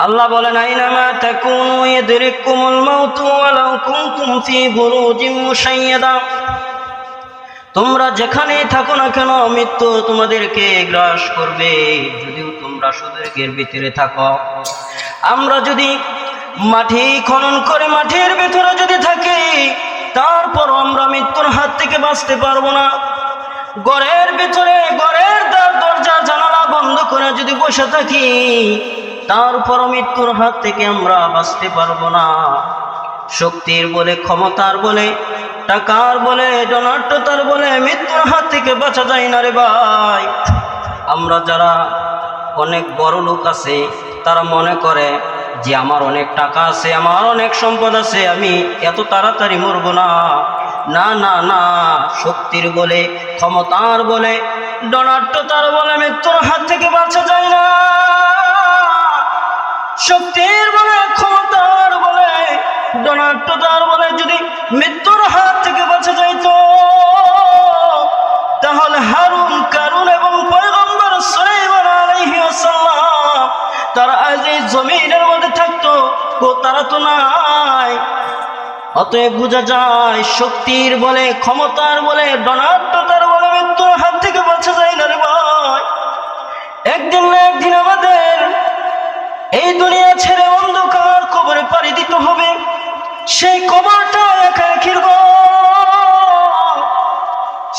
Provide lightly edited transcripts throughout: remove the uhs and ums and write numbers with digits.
আল্লাহ বলেন, আইনামা তাকুনু ইয়াদরিকুমুল মাউতু ওয়ালাউ কুনতুম ফি বুরুজিন মুশাইয়াদা। তোমরা যেখানেই থাকো না কেন মৃত্যু তোমাদেরকে গ্রাস করবে, যদিও তোমরা সুদীর্ঘের ভিতরে থাকো। আমরা যদি মাটি খনন করে মাটির ভিতরে যদি থাকি, তারপর আমরা মৃত্যুর হাত থেকে বাঁচতে পারবো না। ঘরের ভিতরে ঘরের দরজা জানালা বন্ধ করে যদি বসে থাকি, তারপর মৃত্যুর হাত থেকে আমরা বাঁচতে পারবো না। শক্তির বলে, ক্ষমতার বলে, টাকার বলে, ধনাঢ্যতার বলে মৃত্যুর হাত থেকে বাঁচা যায় না রে ভাই। আমরা যারা অনেক বড় লোক আছে, তারা মনে করে যে আমার অনেক টাকা আছে, আমার অনেক সম্পদ আছে, আমি এত তাড়াতাড়ি মরব না। না না না, শক্তির বলে, ক্ষমতার বলে, ধনাঢ্যতার বলে মৃত্যুর হাত থেকে বাঁচা যায় না। শক্তির বলে, ক্ষমতার বলে, ধনাঢ্যতার বলে যদি মৃত্যুর হাত থেকে বাঁচা যাইত, তাহলে হারুন, কারুন এবং পয়গম্বর সুলাইমান আলাইহিস সালাম তারা আজ এই জমিনের মধ্যে থাকতো, তারা তো নাই। অতএব বোঝা যায় শক্তির বলে, ক্ষমতার বলে, ধনাঢ্যতার বলে মৃত্যুর হাত থেকে বাঁচা যায় না রে ভাই। একদিন না একদিন আমাদের এই দুনিয়া ছেড়ে অন্ধকার কবরে পাড়ি দিতে হবে। সেই কবরটা একা একির ঘর,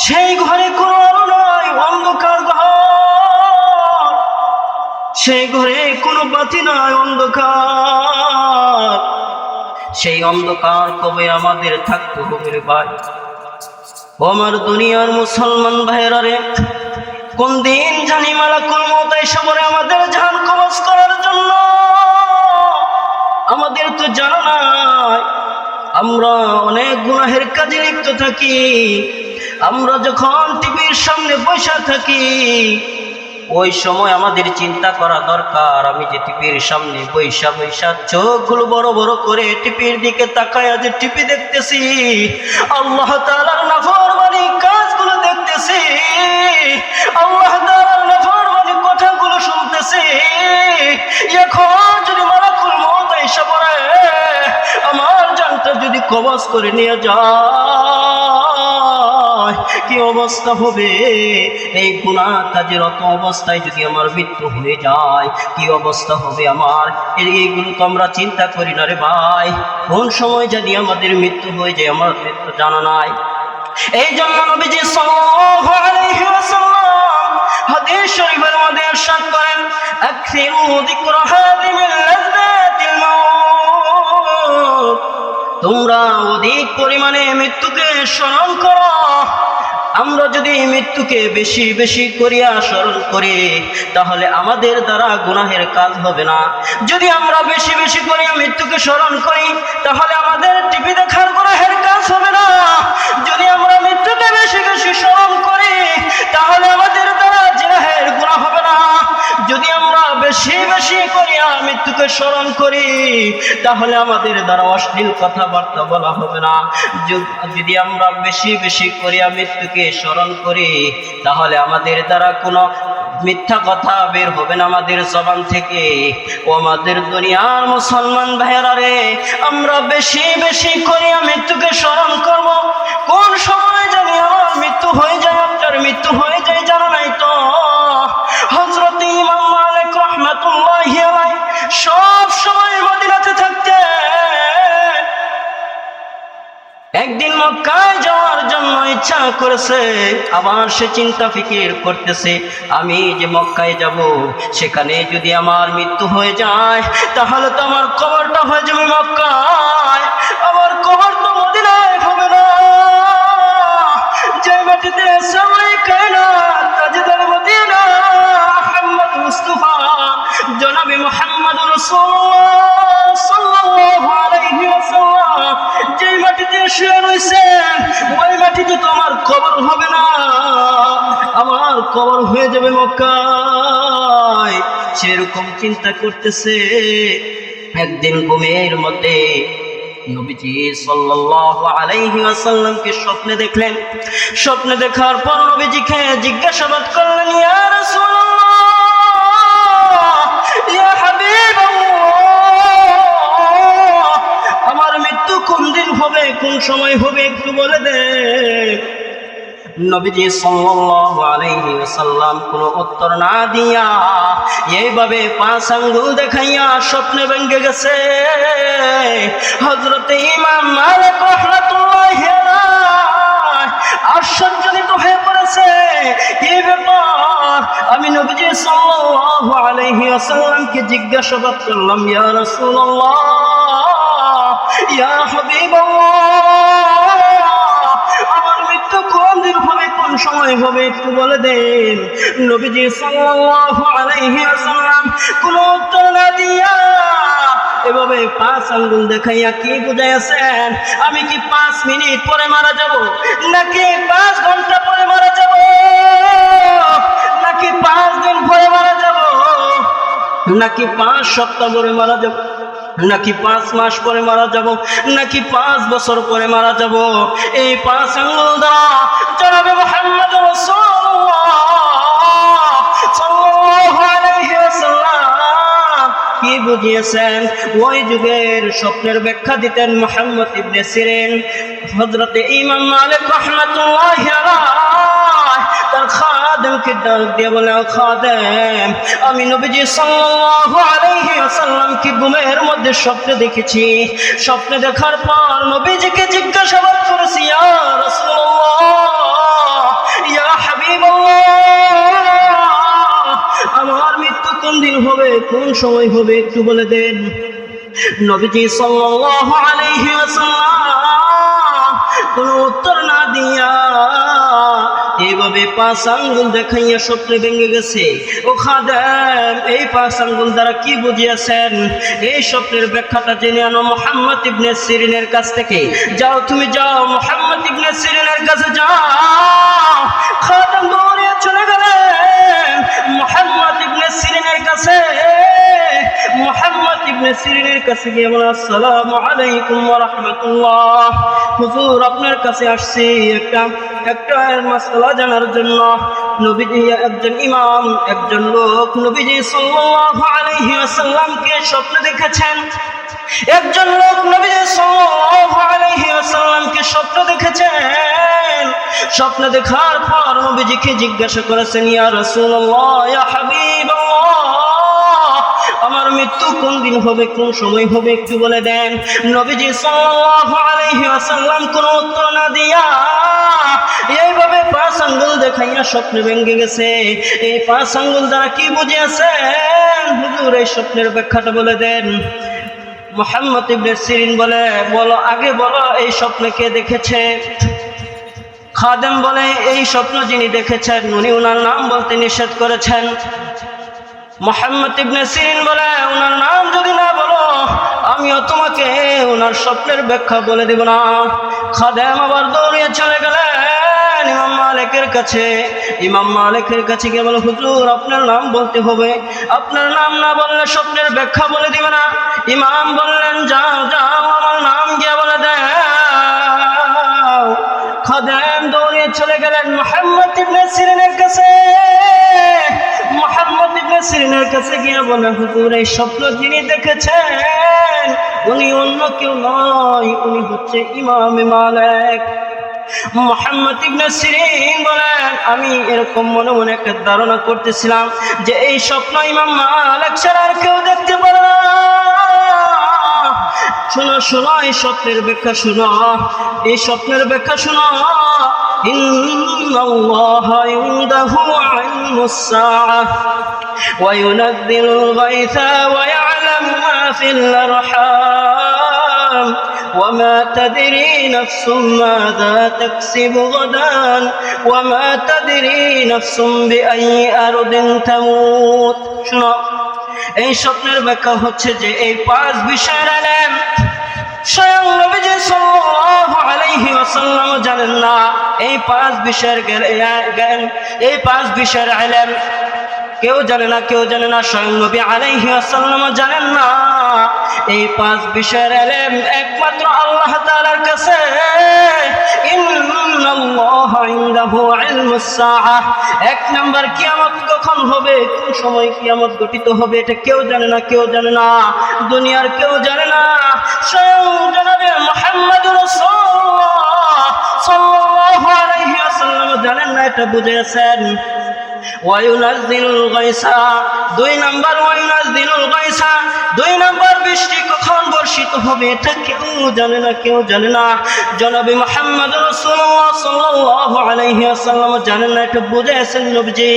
সেই ঘরে কোনো আলো নয়, অন্ধকার ঘর, সেই ঘরে কোনো বাতি নয়, অন্ধকার। সেই অন্ধকার কবে আমাদের থাকতে হবে রে ভাই। ও আমার দুনিয়ার মুসলমান ভাইরা রে, কোন দিন জানি মালাকুল মউত এসে পড়ে আমাদের জান কবজ করার জন্য। আমাদের তো জানা নাই, আমরা অনেক গুনাহের কাজে লিপ্ত থাকি। আমরা যখন টিভির সামনে বসে থাকি, ওই সময় আমাদের চিন্তা করা দরকার, আমি যে টিভির সামনে বৈশা বৈশা চোখগুলো বড় বড় করে টিভির দিকে তাকায় যে টিভি দেখতেছি, আল্লাহ তাআলার নাফরমানি কাজগুলো দেখতেছি, আল্লাহ তাআলার নাফরমানি কথাগুলো শুনতেছি। এখন যদি মালাকুল মউত এসে পড়ে, আমার জানটা যদি কবজ করে নিয়ে যায়, কি অবস্থা হবে? এই গুনাহ কাজের অত অবস্থায় যদি আমার মৃত্যু হয়ে যায়, কি অবস্থা হবে আমার? এইগুলো তো আমরা চিন্তা করি না রে ভাই। কোন সময় যদি আমাদের মৃত্যু হয়ে যায়, আমার মৃত্যু জানা নাই। এই জন্য নবীজি সাল্লাল্লাহু আলাইহি ওয়াসাল্লাম হাদিস শরীফের মধ্যে ইরশাদ করেন, আকসিরু যিকরা হাযিমিল লাযযাতিল মাউত। তোমরা অধিক পরিমাণে মৃত্যুকে স্মরণ করো। আমরা যদি মৃত্যুকে বেশি বেশি করিয়া স্মরণ করি, তাহলে আমাদের দ্বারা গুনাহের কাজ হবে না। যদি আমরা বেশি বেশি করিয়া মৃত্যুকে স্মরণ করি, তাহলে আমাদের টিভি দেখার গুনাহের কাজ হবে না। যদি আমরা মৃত্যুকে বেশি বেশি স্মরণ করি, তাহলে আমাদের দ্বারা জিনাহের গুনাহ হবে না। যদি আমরা বেশি বেশি করিয়া মৃত্যুকে স্মরণ করি, তাহলে আমাদের দ্বারা অশ্লীল কথাবার্তা বলা হবে না। যদি আমরা বেশি বেশি করিয়া মৃত্যুকে স্মরণ করি, তাহলে আমাদের দ্বারা কোনো মিথ্যা কথা বের হবে না আমাদের জবান থেকে। ও আমাদের দুনিয়ার মুসলমান ভাইয়েরা রে, আমরা বেশি বেশি করিয়া মৃত্যুকে স্মরণ করব। কোন সময় জানি আমার মৃত্যু হয়ে যায়, আপনার মৃত্যু হয়ে যায় জানা নাই তো। হযরত ইমাম মালিক রাহমাতুল্লাহি আলাইহি সব সময় মদিনাতে থাকতে, একদিন মক্কায় যাওয়ার জন্য ইচ্ছা করেছে। আবার সে চিন্তা ফিকির করতেছে, আমি যে মক্কায় যাব, সেখানে যদি আমার মৃত্যু হয়ে যায়, তাহলে তো আমার কবরটা হয়ে যাবে মক্কায়, আমার কবর তো মদিনায় হবে না। যে মাটিতে সবাই কায়নাত তাজদার মদিনা মুহাম্মদ মুস্তাফা জনাবে মুহাম্মদ রাসূলুল্লাহ সাল্লাল্লাহু আলাইহি ওয়াসাল্লাম যে মাটিতে শুয়ে রয়েছেন, ওই মাটিতে তো আমার কবর হবে না, আমার কবর হয়ে যাবে মক্কায়। সেরকম চিন্তা করতেছে। একদিন ঘুমের মধ্যে নবীজি সাল্লাল্লাহু আলাইহি ওয়াসাল্লামকে স্বপ্নে দেখলেন। স্বপ্নে দেখার পর নবীজিকে জিজ্ঞাসাবাদ করলেন, ইয়া রাসূলুল্লাহ, ইয়া হাবিবাল্লাহ, সময় হবে একটু বলে দে। নবীজি সাল্লাল্লাহু আলাইহি ওয়াসাল্লাম কোনো উত্তর না দিয়া এইভাবে 5 আঙ্গুল দেখাইয়া স্বপ্নে ভেঙে গেছে। হযরতে ইমাম মালিক রাহমাতুল্লাহি আলাইহি আশ্চর্যজনিত হয়ে পড়েছে, কি ব্যাপার? আমি নবীজি সাল্লাল্লাহু আলাইহি ওয়াসাল্লামকে জিজ্ঞাসাবাদ করলাম, ইয়া রাসূলুল্লাহ, ইয়া হাবিবাল্লাহ, আমার মৃত্যু কোন দিন হবে, কোন সময় হবে একটু বলে দেন। নবীজি সাল্লাল্লাহু আলাইহি ওয়াসাল্লাম কোনো উত্তর না দিয়া এভাবে 5 আঙ্গুল দেখাইয়া কি বুঝাইছেন? আমি কি 5 মিনিট পরে মারা যাব, নাকি 5 ঘন্টা পরে মারা যাব, নাকি 5 দিন পরে মারা যাব, নাকি 5 সপ্তাহ পরে মারা যাব, নাকি 5 মাস পরে মারা যাব, নাকি 5 বছর পরে মারা যাব? এই 5 আঙ্গুল দ্বারা জনাবে মুহাম্মদ রাসূলুল্লাহ সাল্লাল্লাহু আলাইহি ওয়াসাল্লাম কি বুঝিয়েছেন? ওই যুগের স্বপ্নের ব্যাখ্যা দিতেন মুহাম্মদ ইবনে সিরিন। হযরতে ইমাম মালিক রাহমাতুল্লাহি আলাইহি তার খাদেমকে ডাক দিয়ে বলে, খাদেম, আমি নবীজি সাল্লাল্লাহু আলাইহি ওয়াসাল্লামকে ঘুমের মধ্যে স্বপ্নে দেখেছি। স্বপ্নে দেখার পর নবীজিকে জিজ্ঞাসাবাদ করেছি, ইয়া রাসূলুল্লাহ, ইয়া হাবিবাল্লাহ, আমার মৃত্যু কোন দিন হবে, কোন সময় হবে একটু বলে দেন। নবীজি সাল্লাল্লাহু আলাইহি ওয়াসাল্লাম কোনো উত্তর না দিয়া এইভাবে 5 আঙ্গুল দেখাইয়া স্বপ্নে ভেঙে গেছে। ও খাদেম, এই 5 আঙ্গুল দ্বারা কি বুঝিয়েছেন? এই স্বপ্নের ব্যাখ্যাটা জেনে আনো মুহাম্মদ ইবনে সিরিনের কাছ থেকে। যাও, তুমি যাও, মুহাম্মদ ইবনে সিরিনের কাছে যাও। খাদেম দৌড়ে চলে গেলেন মুহাম্মদ ইবনে সিরিনের কাছে। মুহাম্মদ ইবনে সিরিনের কাছে গিয়ে বলে, আসসালামু আলাইকুম ওয়া রাহমাতুল্লাহ, হুজুর আপনার কাছে আসছি একটা মাসআলা জানার জন্য। নবীজি একজন ইমাম, একজন লোক নবীজি সাল্লাল্লাহু আলাইহি ওয়াসাল্লামকে স্বপ্নে দেখেছেন। একজন লোক নবীজি সাল্লাল্লাহু আলাইহি ওয়াসাল্লামকে স্বপ্ন দেখেছেন। স্বপ্ন দেখার পর নবীজিকে জিজ্ঞাসা করেছেন, ইয়া রাসূলুল্লাহ, ইয়া হাবিবাল্লাহ, আমার মৃত্যু কোন দিন হবে, কোন সময় হবে একটু বলে দেন। নবীজি সাল্লাল্লাহু আলাইহি ওয়াসাল্লাম কোনো উত্তর না দিয়া এইভাবে 5 আঙ্গুল দেখাইয়া স্বপ্নে ভেঙে গেছে। এই 5 আঙ্গুল দ্বারা কি বুঝিয়েছেন? হুজুর এই স্বপ্নের ব্যাখ্যাটা বলে দেন। মুহাম্মদ ইবনে সিরিন বলে, বলো, আগে বলো এই স্বপ্নে কে দেখেছে? খাদেম বলে, এই স্বপ্ন যিনি দেখেছেন উনি ওনার নাম বলতে নিষেধ করেছেন। মুহাম্মদ ইবনে সিরিন বলে, ওনার নাম যদি না বলো আমিও তোমাকে ওনার স্বপ্নের ব্যাখ্যা বলে দেব না। খাদেম আবার দৌড়িয়ে চলে গেলেন ইমাম মালিকের কাছে। ইমাম মালিকের কাছে গিয়ে বলে, হুজুর আপনার নাম বলতে হবে, আপনার নাম না বললে স্বপ্নের ব্যাখ্যা বলে দিবে না। ইমাম বললেন, যাও যাও, আমার নাম গিয়ে বলে দাও। খাদেম দৌড়িয়ে চলে গেলেন মুহাম্মদ ইবনে সিরিনের কাছে। মুহাম্মদ ইবনে সিরিনের কাছে গিয়ে বলে, হুজুর এই স্বপ্ন যিনি দেখেছেন উনি অন্য কেউ নয়, উনি হচ্ছে ইমাম মালিক। মুহাম্মদ ইবনে সিরিন বলেন, আমি এরকম মনে মনে একটা ধারণা করতেছিলাম যে এই স্বপ্ন ইমাম মালিক ছাড়া আর কেউ দেখতে পারে না। শোনো শোনো, এই স্বপ্নের ব্যাখ্যা শোনো, এই স্বপ্নের ব্যাখ্যা শোনো। ইন্নাল্লাহা ইনদাহু ইলমুস সাআহ ওয়া ইউনাজ্জিলুল গায়থা ওয়া ইয়ালামু মা ফিল আরহাম ওয়া মা তাদরি নাফসুম মাযা তাকসিবু গাদান ওয়া মা তাদরি নাফসুম বিআইয়ি আরদিন তামুত। শোনো, এই স্বপ্নের ব্যাখ্যা হচ্ছে যে এই 5 বিষয়ের ইলম স্বয়ং নবীজি সাল্লাল্লাহু আলাইহি ওয়াসাল্লাম জানেন না। এই 5 বিষয়ের জ্ঞান, এই 5 বিষয়ের ইলম কেউ জানে না, কেউ জানে না, স্বয়ং নবী আলাইহি ওয়াসাল্লাম জানেন না। এই 5 বিষয়ের ইলম একমাত্র আল্লাহ তাআলার কাছে। ইন্নাল্লাহা ইনদাহু ইলমুস সাআহ, 1 নাম্বার কিয়ামত কখন হবে, কোন সময় কিয়ামত গঠিত হবে এটা কেউ জানে না, কেউ জানে না, দুনিয়ার কেউ জানে না। স্বয়ং জনাবে মুহাম্মদুর রাসূলুল্লাহ না এটা বুঝেছেন? ওয়ায়ুনাজ্জিলুল গায়সা, 2 নাম্বার ওয়ায়ুনাজ্জিলুল গায়সা, 2 নাম্বার বৃষ্টি কখন বর্ষিত হবে এটা কেউ জানে না, কেউ জানে না। জনাবে মুহাম্মদ রাসূলুল্লাহ সাল্লাল্লাহু আলাইহি ওয়াসাল্লাম জানেন না, এটা বুঝেছেন নবীজি।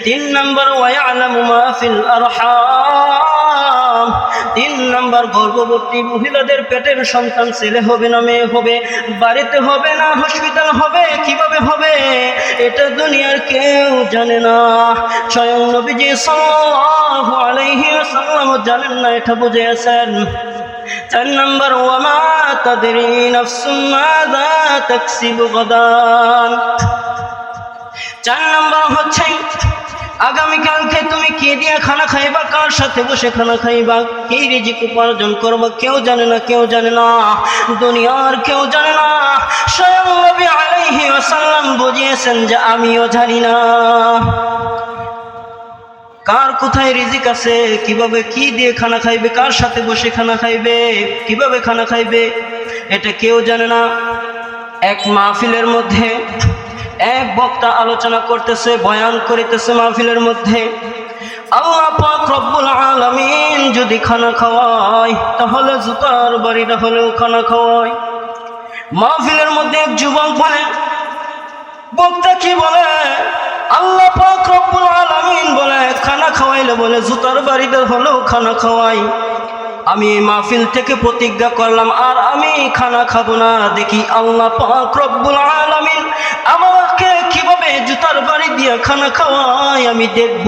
3 নাম্বার ওয়ায়ালামু মা ফিল আরহাম, 3 নাম্বার গর্ভবতী মহিলাদের পেটের সন্তান ছেলে হবে না মেয়ে হবে, বাড়িতে হবে না হসপিটাল হবে, কিভাবে হবে এটা দুনিয়ার কেউ জানে না, স্বয়ং নবীজি সাল্লাল্লাহু আলাইহি ওয়াসাল্লাম জানেন না, এটা বুঝেছেন। 4 নাম্বার ওয়ামা তাদরি নাফসুম মাযা তাকসিবু গাদান, 4 নাম্বার হচ্ছে আগামীকালকে তুমি কি দিয়ে খানা খাইবা, কার সাথে বসে খানা খাইবা, কি রিজিক উপার্জন করবা কেউ জানে না, কেউ জানে না, দুনিয়ার কেউ জানে না। স্বয়ং নবী আলাইহি ওয়াসাল্লাম বুঝিয়েছেন যে আমিও জানি না কার কোথায় রিজিক আছে, কিভাবে কি দিয়ে খানা খাইবে, কার সাথে বসে খানা খাইবে, কিভাবে খানা খাইবে এটা কেউ জানে না। এক মাহফিলের মধ্যে এক বক্তা আলোচনা করতেছে, বয়ান করিতেছে মাহফিলের মধ্যে, আল্লাহ পাক রব্বুল আলামিন যদি খানা খাওয়ায় তাহলে জুতার বাড়িটা হলেও খানা খাওয়ায়। মাহফিলের মধ্যে এক যুবক বলে, বক্তা কি বলে, আল্লাহ পাক রব্বুল আলামিন বলে খানা খাওয়াইলে বলে জুতার বাড়িতে হলেও খানা খাওয়াই। আমি এই মাহফিল থেকে প্রতিজ্ঞা করলাম আর আমি খানা খাবো না, দেখি আল্লাহ পাক রব্বুল আলামিন আমাকে কিভাবে জুতার বাড়ি দিয়ে খানা খাওয়াই আমি দেখব।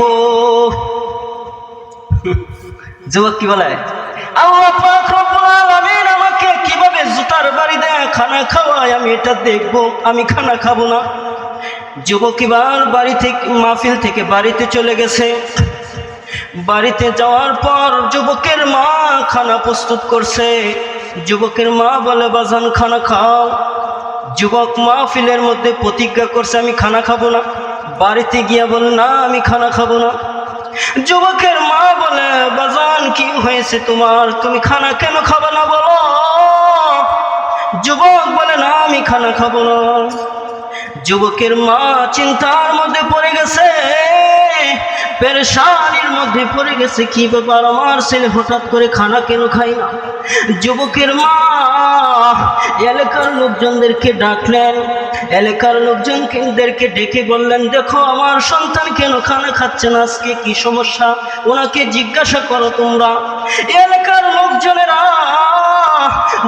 যুবক কি বলে, আল্লাহ পাক রব্বুল আলামিন আমাকে কিভাবে জুতার বাড়ি দিয়ে খানা খাওয়াই আমি এটা দেখব, আমি খানা খাবো না। যুবক এবার বাড়ি থেকে মাহফিল থেকে বাড়িতে চলে গেছে। বাড়িতে যাওয়ার পর যুবকের মা খানা প্রস্তুত করছে। যুবকের মা বলে, বাজান খানা খাও। যুবক মাহফিলের মধ্যে প্রতিজ্ঞা করছে আমি খানা খাবো না, বাড়িতে গিয়া বলে না আমি খানা খাবো না। যুবকের মা বলে, বাজান কি হয়েছে তোমার, তুমি খানা কেন খাবে না বলো। যুবক বলে, না আমি খানা খাবো না। যুবকের মা চিন্তার মধ্যে পড়ে গেছে, পেরেশানির মধ্যে পড়ে গেছে, কি ব্যাপার আমার ছেলে হঠাৎ করে খানা কেন খায় না। যুবকের মা এলাকার লোকজনদেরকে ডাকলেন, এলাকার লোকজনদেরকে ডেকে বললেন, দেখো আমার সন্তান কেন খানা খাচ্ছে না, আজকে কি সমস্যা ওনাকে জিজ্ঞাসা করো তোমরা। এলাকার লোকজনেরা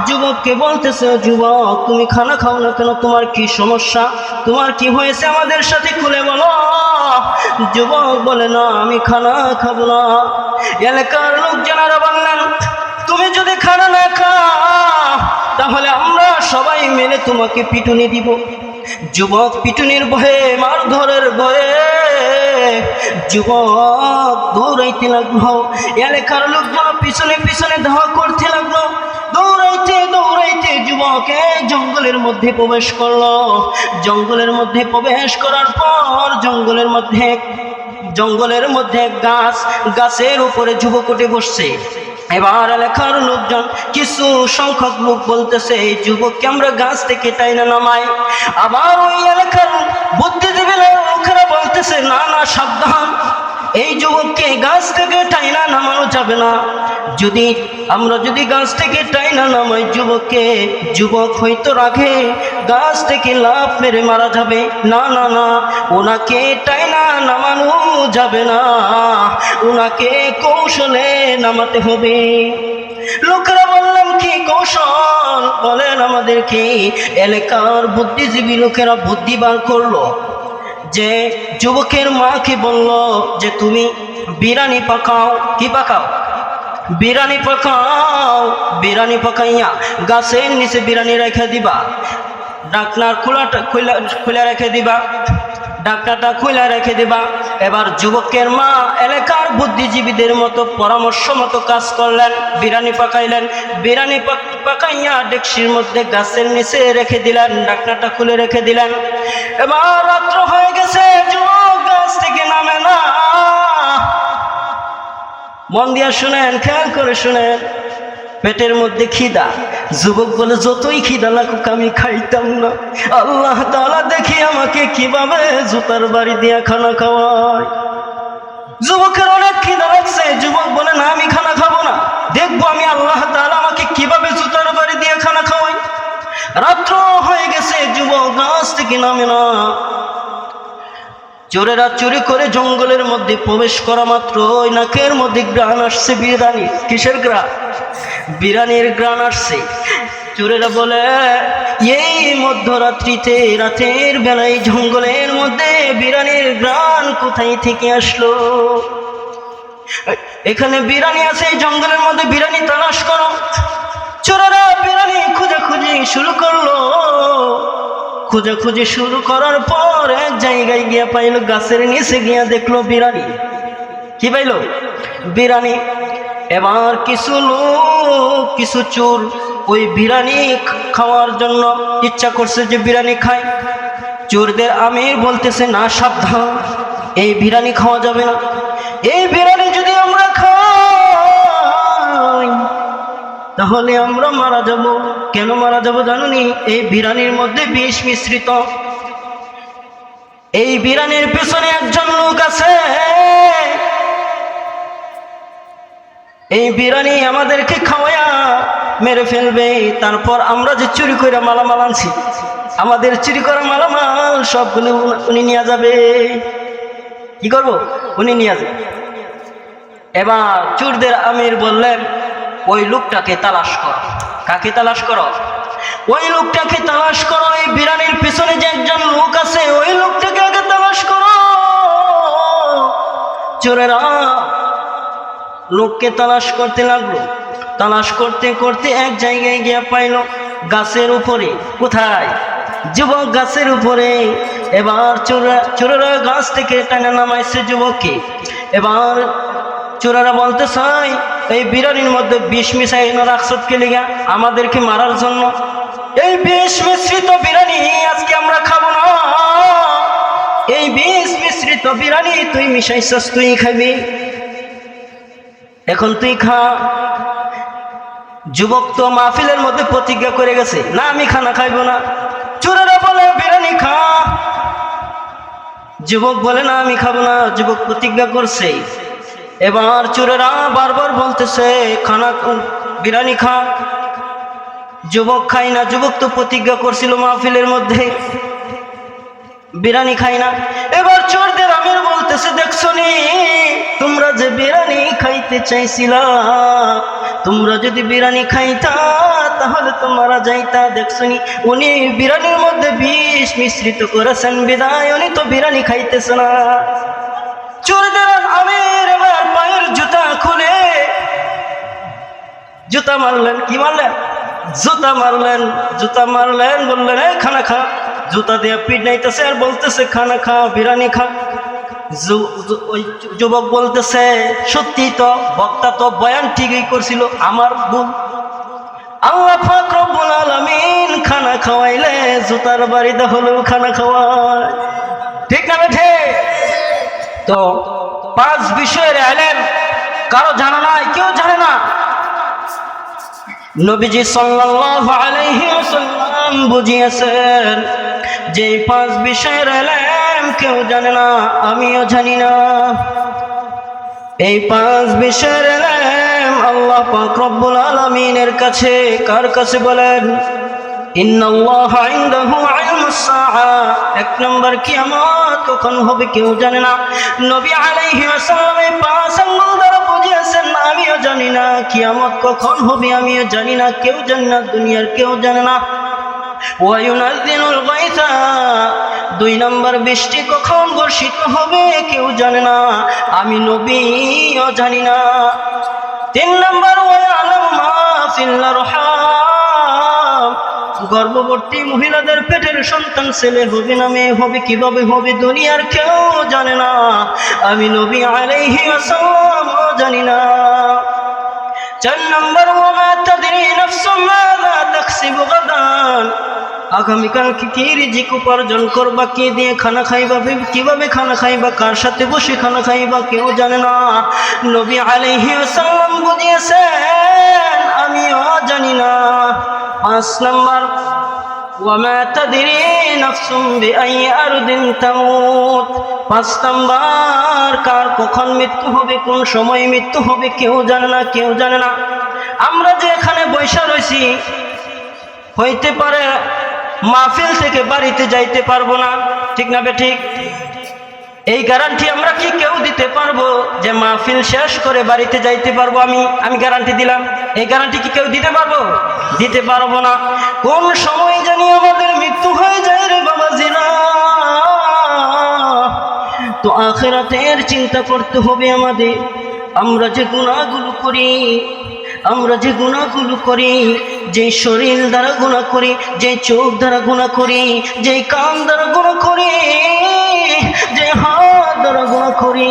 যুবককে বলতেছে, যুবক তুমি খানা খাও না কেন, তোমার কি সমস্যা, তোমার কি হয়েছে আমাদের সাথে খুলে বলো। যুবক বলে, না আমি খানা খাবো না। এলাকার লোকজনেরা বললেন, তুমি যদি খানা না খাও তাহলে আমরা সবাই মিলে তোমাকে পিটুনি দিব। যুবক পিটুনির ভয়ে, মারধরের ভয়ে যুবক দৌড়াইতে লাগলো। এলাকার লোকজন পিছনে পিছনে ধাওয়া করতে লাগলো। দৌড়াইতে দৌড়াইতে যুবক এক জঙ্গলের মধ্যে প্রবেশ করলো। জঙ্গলের মধ্যে প্রবেশ করার পর জঙ্গলের মধ্যে গাছ, গাছের উপরে যুবক উঠে বসছে। এবার এলাকার লোকজন কিছু সংখ্যক লোক বলতেছে, এই যুবককে আমরা গাছ থেকে টাইনা নামাই। আবার ওই এলাকার বুদ্ধিজীবী লোকেরা বলতেছে, না না সাবধান, এই যুবককে গাছ থেকে টাইনা নামানো যাবে না। আমরা যদি গাছ থেকে টাইনা নামাই যুবককে, যুবক হয়তো রাখে গাছ থেকে লাফ মেরে মারা যাবে। না না না, ওনাকে টাইনা নামানো যাবে না, ওনাকে কৌশলে নামাতে হবে। লোকেরা বললেন, কি কৌশল বলেন আমাদেরকে। এলাকার বুদ্ধিজীবী লোকেরা বুদ্ধি বার করলো, যে যুবকের মাকে বলল যে তুমি বিরানি পাকাও। কি পাকাও? বিরানি পাকাও। বিরানি পাকাইয়া গাছের নিচে বিরানি রেখে দিবা, ডাকনার খোলা রেখে দিবা, ডাকনাটা খোলা রেখে দিবা। এবার যুবকের মা এলাকার বুদ্ধিজীবীদের মতো পরামর্শ মতো কাজ করলেন, বিরানি পাকাইলেন। বিরানি পাকাইয়া ডেকসির মধ্যে গাছের নিচে রেখে দিলেন, ডাকনাটা খুলে রেখে দিলেন। এবার রাত্র হয়ে গেছে, যুবক গাছ থেকে নামে না। মন দিয়া শুনেন, খেয়াল করে শুনেন, পেটের মধ্যে খিদা, যুবক বলে যতই খিদা লাগুক আমি খাইতাম না, আল্লাহ তাআলা দেখি আমাকে কিভাবে জুতার বাড়ি দিয়া খানা খাওয়ায়। যুবকের অনেক খিদা লাগছে, যুবক বলে না আমি খানা খাবো না, দেখবো আমি আল্লাহ তাআলা আমাকে কিভাবে জুতার বাড়ি দিয়ে খানা খাওয়াই। রাত্র হয়ে গেছে, যুবক গাছ থেকে নামে না। চোরেরা চুরি করে জঙ্গলের মধ্যে প্রবেশ করা মাত্র ওই নাকের মধ্যে গ্রাণ আসছে বিরানি। কিসের গ্রাণ? বিরানির গ্রাণ আসছে। চোরেরা বলে এই মধ্যরাত্রিতে, রাতের বেলায় জঙ্গলের মধ্যে বিরানির গ্রাণ কোথায় থেকে আসলো? এখানে বিরানি আছে, এই জঙ্গলের মধ্যে বিরানি তালাশ করো। চোরেরা বিরানি খোঁজাখুঁজি শুরু করলো। খোঁজাখুঁজি শুরু করার পর এক জায়গায় গিয়া পাইলো, গাছের নিচে গিয়া দেখলো বিরানি। কি পাইলো? বিরানি। এবার কিছু লোক, কিছু চোর ওই বিরানি খাওয়ার জন্য ইচ্ছা করছে যে বিরানি খায়। চোরদের আমির বলতেছে না, সাবধান, এই বিরানি খাওয়া যাবে না। এই বিরানি যদি আমরা খাই তাহলে আমরা মারা যাব। কেন মারা যাব জানুনি? এই বিরানির মধ্যে বিষ মিশ্রিত। এই বিরানির পেছনে একজন লোক আছে, এই বিরানি আমাদেরকে খাওয়ায়া মেরে ফেলবে। তারপর আমরা যে চুরি করে মালামাল আনছি, আমাদের চুরি করা মালামাল সবগুলো উনি নিয়ে যাবে। কি করব? উনি নিয়ে যাবে। এবার চোরদের আমির বললেন ওই লোকটাকে তালাশ করো। কাকে তালাশ করো? ওই লোকটাকে তালাশ করো। এই বিরানির পিছনে যে একজন লোক আছে ওই লোকটাকে আগে তালাশ করো। চোরেরা লোককে তালাশ করতে লাগলো। তালাশ করতে করতে এক জায়গায় গিয়ে পাইল গাছের উপরে। কোথায়? যুবক গাছের উপরে। এবার চোরেরা গাছ থেকে টানে নামাইছে যুবককে। এবার চোরেরা বলতে চাই এই বিরানির মধ্যে বিষ মিশাই রাখছত কে লিগা? আমাদেরকে মারার জন্য। এই বিষ মিশ্রিত বিরানি আজকে আমরা খাবো না। এই বিষ মিশ্রিত বিরানি তুই মিশাইছস, তুই খাবি, এখন তুই খা। যুবক তো মাহফিলের মধ্যে প্রতিজ্ঞা করে গেছে, না আমি খানা খাইব না। চোরেরা বলে বিরানি খা। যুবক বলে না আমি খাবো না, যুবক প্রতিজ্ঞা করছে। এবার চোরেরা বারবার বলতেছে খানা, বিরানি খা। যুবক খাই না। যুবক তো প্রতিজ্ঞা করছিল মাহফিলের মধ্যে, বিরানি খাই না। এবার চোরদের আমির বলতেছে দেখছো নি, তোমরা যে বিরানি খাইতে চাইছিলা, তোমরা যদি বিরানি খাইতা তাহলে তো মারা যাইতা। দেখছো নি উনি বিরানির মধ্যে বিষ মিশ্রিত করেছেন, বিদায় উনি তো বিরানি খাইতেছে না। চোরদের আমির এবার পায়ের জুতা খুলে জুতা মারলেন। কি মারলেন? জুতা মারলেন। জুতা মারলেন, বললেন এই খানা খা। জুতা দিয়ে পিঠ নাইতেছে আর বলতেছে খানা খা, বিরানি খা। ওই যুবক বলতেছে সত্যি তো, বক্তা তো বয়ান ঠিকই করছিল, আমার ভুল। আল্লাহ পাক রব্বুল আলামিন খানা খাওয়াইলে জুতার বাড়িতে হলেও খানা খাওয়ায়। ঠিক না বেঠে? তো 5 বিষয়ের ইলম কারো জানা নাই, কেউ জানে না। নবীজি সাল্লাল্লাহু আলাইহি ওয়াসাল্লাম বুঝিয়েছেন যে 5 বিষয়ের ইলম কেউ জানে না, আমিও জানি না। এই 5 বিষয়ের ইলম আল্লাহ পাক রব্বুল আলামিনের কাছে। কার কাছে বলেন? ইন্নাল্লাহা ইনদাহু ইলমুস সাআ। 1 নম্বর কিয়ামত কখন হবে কেউ জানে না। নবী আলাইহি ওয়াসাল্লাম 5 আঙ্গুল দ্বারা বুঝিয়েছেন আমিও জানি না, কিয়ামত কখন হবে আমিও জানি না, কেউ জানে না, দুনিয়ার কেউ জানে না। ওয়া ইউনাজ্জিলুল গায়সা। 2 নম্বর বৃষ্টি কখন বর্ষিত হবে কেউ জানে না, আমি নবীও জানি না। 3 নম্বর ওয়া ইয়ালামু মা ফিল আরহাম। গর্ভবতী মহিলাদের পেটের সন্তান ছেলে হবে না মেয়ে হবে, কিভাবে হবে দুনিয়ার কেউ জানে না, আমি নবী আলাইহি ওয়াসাল্লামও জানি না। 4 নম্বর ওয়া মা তাদরি নাফসুম মাযা তাকসিবু গাদান। আগামীকাল কি রিজিক উপার্জন করবা, কি দিয়ে খানা খাইবা, কিভাবে খানা খাইবা, কার সাথে বসে খানা খাইবা কেউ জানে না। নবী আলাইহি ওয়াসাল্লাম বুঝিয়েছেন আমিও জানি না। 5 নাম্বার ওয়ামা তাদরি নাফসুম বিআই আরদিন তামুত। 5 নাম্বার কার কখন মৃত্যু হবে, কোন সময় মৃত্যু হবে কেউ জানে না, কেউ জানে না। আমরা যে এখানে বৈশা রয়েছি, হইতে পারে মাহফিল থেকে বাড়িতে যাইতে পারবো না, ঠিক না বেঠিক? এই গ্যারান্টি আমরা কি কেউ দিতে পারবো যে মাহফিল শেষ করে বাড়িতে যাইতে পারবো? আমি গ্যারান্টি দিলাম। এই গ্যারান্টি কি কেউ দিতে পারবো? দিতে পারবো না। কোন সময় জানি আমাদের মৃত্যু হয়ে যায় রে বাবাজিরা। তো আখিরাতের চিন্তা করতে হবে আমাদের। আমরা যে গুনাহগুলো করি, যে শরীর দ্বারা গুনাহ করি, যে চোখ দ্বারা গুনাহ করি, যে কান দ্বারা গুনাহ করি, যে হাত দ্বারা গুনাহ করি,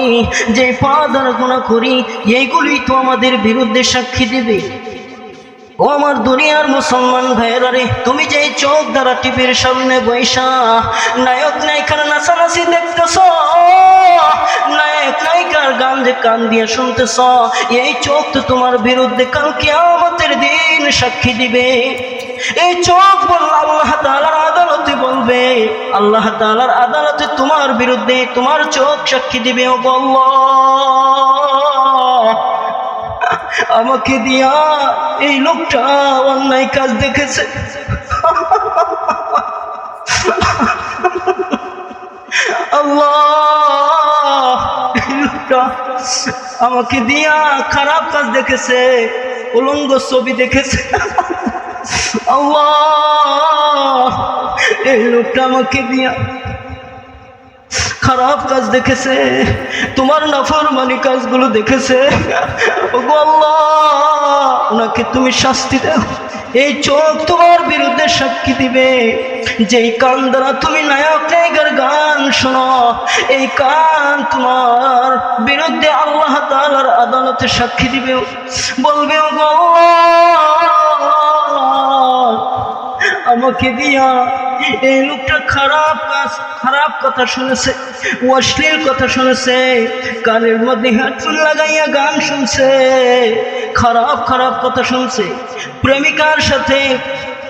যে পা দ্বারা গুনাহ করি, এইগুলি তো আমাদের বিরুদ্ধে সাক্ষী দেবে। ও আমার দুনিয়ার মুসলমান ভাইয়েরা রে, তুমি যে চোখ দ্বারা টিভির সামনে বৈশা নায়ক নায়িকার নাচানাচি দেখতেছ, নায়ক নায়িকার গান যে কান দিয়ে শুনতেছ, এই চোখ তো তোমার বিরুদ্ধে কাল কিয়ামতের দিন সাক্ষী দিবে। এই চোখ বলল আল্লাহ তাআলার আদালতে বলবে, আল্লাহ তাআলার আদালতে তোমার বিরুদ্ধে তোমার চোখ সাক্ষী দিবে। ও আল্লাহ, আমাকে দিয়া এই লোকটা অন্যায় কাজ দেখেছে, আল্লাহ এই লোকটা আমাকে দিয়া খারাপ কাজ দেখেছে, উলঙ্গ ছবি দেখেছে, আল্লাহ এই লোকটা আমাকে দিয়া খারাপ কাজ দেখেছে, তোমার নাফরমানি কাজগুলো দেখেছে। ওগো আল্লাহ, ওনাকে তুমি শাস্তি দাও। এই চোখ তোমার বিরুদ্ধে সাক্ষী দিবে। যেই কান দ্বারা তুমি নায়ক নায়িকার গান শোনো, এই কান তোমার বিরুদ্ধে আল্লাহ তাআলার আদালতে সাক্ষী দিবে। বলবে ওগো আল্লাহ, আমাকে দিয়া এই লোকটা খারাপ কথা শুনেছে, অশ্লীল কথা শুনেছে, কানের মধ্যে হেডফোন লাগাইয়া গান শুনছে, খারাপ কথা শুনছে, প্রেমিকার সাথে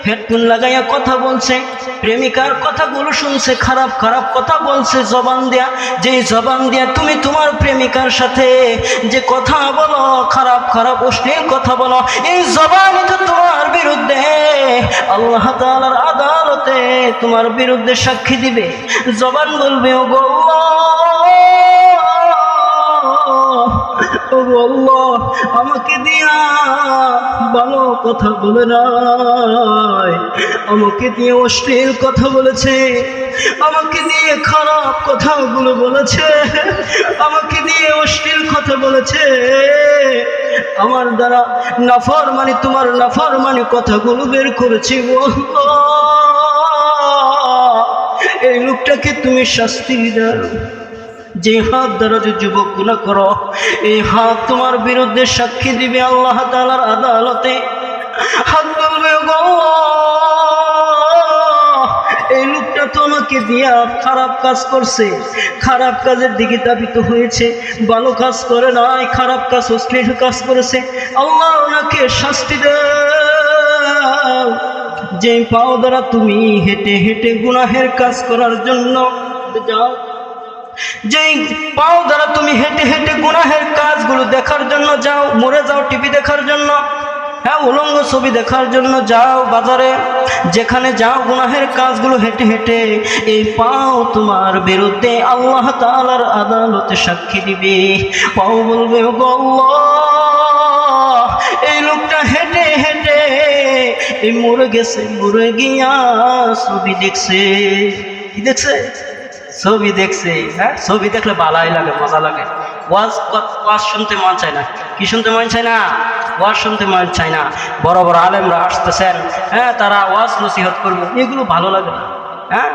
হেডফোন লাগাইয়া কথা বলছে, প্রেমিকার কথাগুলো শুনছে, খারাপ কথা বলছে জবান দিয়া। যে জবান দিয়া তুমি তোমার প্রেমিকার সাথে যে কথা বলো, খারাপ অশ্লীল কথা বলো, এই জবানই তো তোমার বিরুদ্ধে আল্লাহ তাআলার আদালতে তোমার বিরুদ্ধে সাক্ষী দিবে। জবান বলবে ওগো আল্লাহ, আমাকে দিয়া ভালো কথা বলে নাই, আমাকে দিয়ে অশ্লীল কথা বলেছে, আমাকে দিয়ে খারাপ কথাগুলো বলেছে, আমাকে দিয়ে অশ্লীল কথা বলেছে, আমার দ্বারা নাফরমানি, তোমার নাফরমানি কথাগুলো বের করেছি। এই লোকটাকে তুমি শাস্তি দাও। যে হাত দ্বারা যে যুবক গুনাহ করো, এই হাত তোমার বিরুদ্ধে সাক্ষী দিবে আল্লাহ তাআলার আদালতে। হাত বলবে গো, এই লোকটা তোমাকে দিয়া খারাপ কাজ করছে, খারাপ কাজের দিকে ধাবিত হয়েছে, ভালো কাজ করে নাই, খারাপ কাজ অশ্লীল কাজ করেছে, আল্লাহ ওনাকে শাস্তি দাও। যে পাও দ্বারা তুমি হেঁটে হেঁটে গুনাহের কাজ করার জন্য যাও, যেই পাও দ্বারা তুমি হেঁটে হেঁটে গুনাহের কাজগুলো দেখার জন্য যাও, মরে যাও টিভি দেখার জন্য, হ্যাঁ উলঙ্গ ছবি দেখার জন্য যাও, বাজারে যেখানে যাও গুনাহের কাজগুলো হেঁটে হেঁটে, এই পাও তোমার বিরুদ্ধে আল্লাহ তাআলার আদালতে সাক্ষী দিবে। পাও বলবে ওগো আল্লাহ, এই লোকটা হেঁটে হেঁটে এই মরে গেছে, মরে গিয়া ছবি দেখছে। কি দেখছে? ছবি দেখছে। হ্যাঁ, ছবি দেখলে ভালোই লাগে, মজা লাগে। ওয়াজ শুনতে মন চায় না। কি শুনতে মন চায় না? ওয়াজ শুনতে মন চায় না। বড় বড় আলেমরা আসতেছেন, হ্যাঁ, তারা ওয়াজ নসিহত করবে, এগুলো ভালো লাগে না। হ্যাঁ,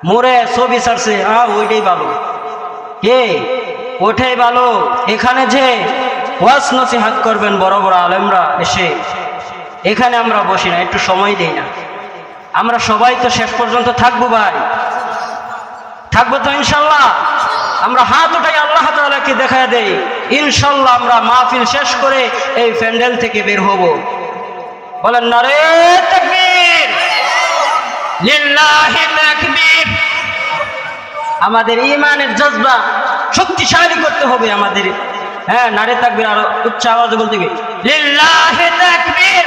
মোরে ছবি ছাড়ছে, ওইটাই ভালো। কে? ওইটাই ভালো। এখানে যে ওয়াজ নসিহত করবেন বড় বড় আলেমরা এসে, এখানে আমরা বসি না, একটু সময় দেই না। আমরা সবাই তো শেষ পর্যন্ত থাকবো ভাই, থাকবো তো ইনশাল্লাহ। আমরা হাত উঠাই আল্লাহ তাআলাকে দেখায় দেই, ইনশাল্লাহ আমরা মাহফিল শেষ করে এই প্যান্ডেল থেকে বের হব। বলেন নারে তাকবীর, লিল্লাহি তাকবীর। আমাদের ঈমানের জজবা শক্তিশালী করতে হবে আমাদের। হ্যাঁ, নারে তাকবীর, আরো উচ্চ আওয়াজে বলতে হবে লিল্লাহি তাকবীর।